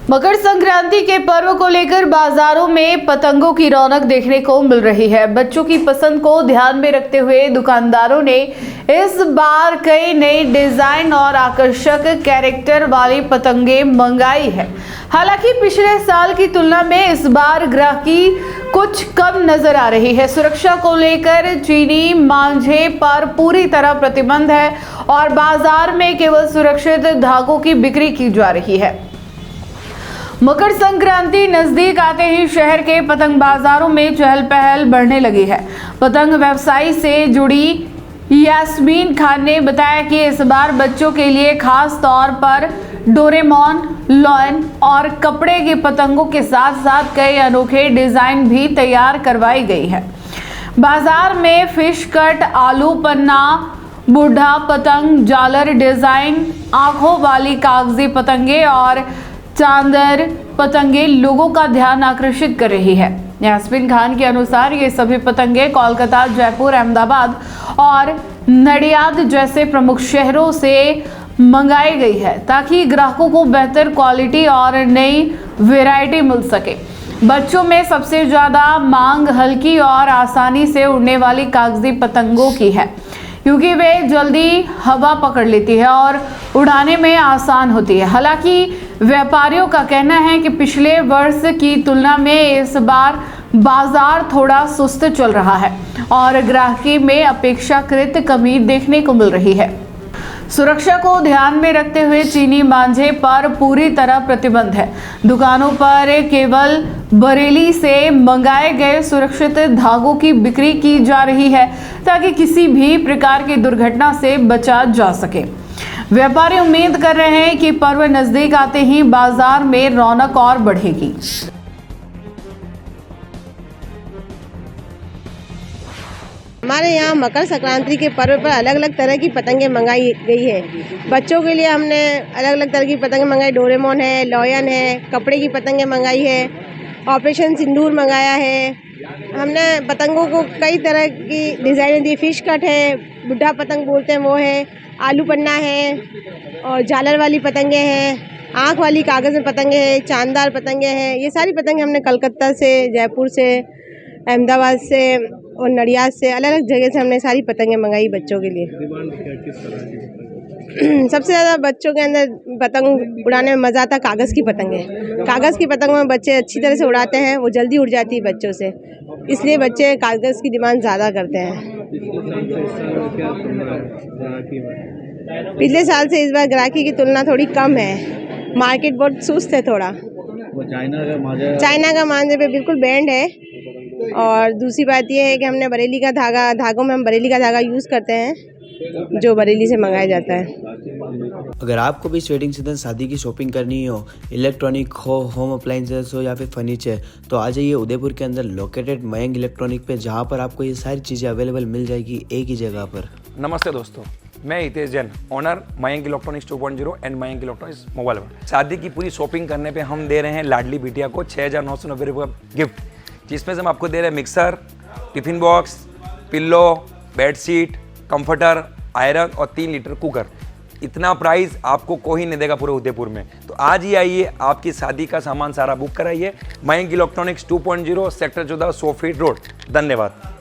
मकर संक्रांति के पर्व को लेकर बाजारों में पतंगों की रौनक देखने को मिल रही है। बच्चों की पसंद को ध्यान में रखते हुए दुकानदारों ने इस बार कई नई डिजाइन और आकर्षक कैरेक्टर वाली पतंगे मंगाई है। हालांकि पिछले साल की तुलना में इस बार ग्राहकी कुछ कम नजर आ रही है। सुरक्षा को लेकर चीनी मांझे पर पूरी तरह प्रतिबंध है और बाजार में केवल सुरक्षित धागों की बिक्री की जा रही है। मकर संक्रांति नजदीक आते ही शहर के पतंग बाजारों में चहल पहल बढ़ने लगी है। पतंग व्यवसाय से जुड़ी यास्मीन खान ने बताया कि इस बार बच्चों के लिए खास तौर पर डोरेमोन, लॉयन और कपड़े की पतंगों के साथ साथ कई अनोखे डिजाइन भी तैयार करवाई गई है। बाजार में फिश कट, आलू पन्ना, बूढ़ा पतंग, झालर डिजाइन, आंखों वाली कागजी पतंगे और चांदर पतंगे लोगों का ध्यान आकर्षित कर रही है। यास्मीन खान के अनुसार ये सभी पतंगे कोलकाता, जयपुर, अहमदाबाद और नडियाद जैसे प्रमुख शहरों से मंगाई गई है ताकि ग्राहकों को बेहतर क्वालिटी और नई वैरायटी मिल सके। बच्चों में सबसे ज्यादा मांग हल्की और आसानी से उड़ने वाली कागजी पतंगों की है, क्योंकि वे जल्दी हवा पकड़ लेती है और उड़ाने में आसान होती है। हालांकि व्यापारियों का कहना है कि पिछले वर्ष की तुलना में इस बार बाजार थोड़ा सुस्त चल रहा है और ग्राहकी में अपेक्षाकृत कमी देखने को मिल रही है। सुरक्षा को ध्यान में रखते हुए चीनी मांझे पर पूरी तरह प्रतिबंध है। दुकानों पर केवल बरेली से मंगाए गए सुरक्षित धागों की बिक्री की जा रही है ताकि किसी भी प्रकार की दुर्घटना से बचा जा सके। व्यापारी उम्मीद कर रहे हैं कि पर्व नजदीक आते ही बाजार में रौनक और बढ़ेगी। हमारे यहाँ मकर संक्रांति के पर्व पर अलग अलग तरह की पतंगें मंगाई गई है। बच्चों के लिए हमने अलग अलग तरह की पतंगें मंगाई, डोरेमोन है, लॉयन है, कपड़े की पतंगें मंगाई है, ऑपरेशन सिंदूर मंगाया है। हमने पतंगों को कई तरह की डिज़ाइन दी, फिश कट है, बुढ़ा पतंग बोलते हैं वो है, आलू पन्ना है और झालर वाली पतंगें हैं, आँख वाली कागज़ में पतंगें हैं, चांदार पतंगें हैं। ये सारी पतंगें हमने कलकत्ता से, जयपुर से, अहमदाबाद से और नडियाद से अलग अलग जगह से हमने सारी पतंगें मंगाई बच्चों के लिए। सबसे ज़्यादा बच्चों के अंदर पतंग उड़ाने में मज़ा आता कागज़ की पतंगें। कागज़ की पतंगों में बच्चे अच्छी तरह से उड़ाते हैं, वो जल्दी उड़ जाती है बच्चों से, इसलिए बच्चे कागज़ की डिमांड ज़्यादा करते हैं। पिछले साल से इस बार ग्राहकी की तुलना थोड़ी कम है, मार्केट बहुत सुस्त है थोड़ा। चाइना का मांझे पे बिल्कुल बैंड है। और दूसरी बात यह है कि हमने बरेली का धागों में हम बरेली का धागा यूज़ करते हैं जो बरेली से मंगाया जाता है। अगर आपको भी इस वेडिंग सीजन शादी की शॉपिंग करनी हो, इलेक्ट्रॉनिक हो, होम अप्लाइंसेस हो या फिर फर्नीचर, तो आ जाइए उदयपुर के अंदर लोकेटेड मयंक इलेक्ट्रॉनिक पे, जहाँ पर आपको ये सारी चीज़ें अवेलेबल मिल जाएगी एक ही जगह पर। नमस्ते दोस्तों, मैं Hitesh Jain, owner Mayank electronics 2.0 and Mayank electronics mobile world. शादी की पूरी शॉपिंग करने पे हम दे रहे हैं लाडली बिटिया को 6,990 रुपये का गिफ्ट, जिसमें से हम आपको दे रहे हैं mixer, tiffin box, pillow, bedsheet, comforter, iron और 3 लीटर कुकर। इतना प्राइस आपको कोई नहीं देगा पूरे उदयपुर में। तो आज ही आइए, आपकी शादी का सामान सारा बुक कराइए। Mayank electronics 2.0 sector 14 100 feet road. धन्यवाद।